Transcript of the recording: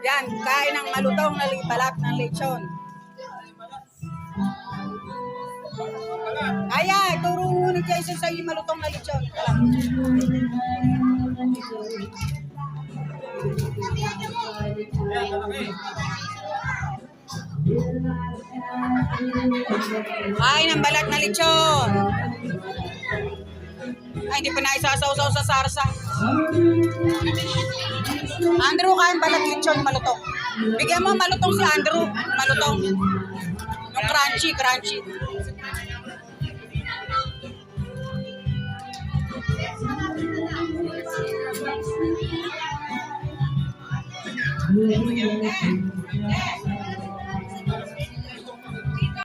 Yan, kain ng malutong na balat ng lechon. Kaya, turo mo ni Jason sa yung malutong na lechon. Kain ng balat na lechon. Ay, hindi pa na isasaw-saw sa sarsa. Andrew, kain balat lechon malutong. Bigyan mo malutong si Andrew. Malutong. Yung crunchy, crunchy.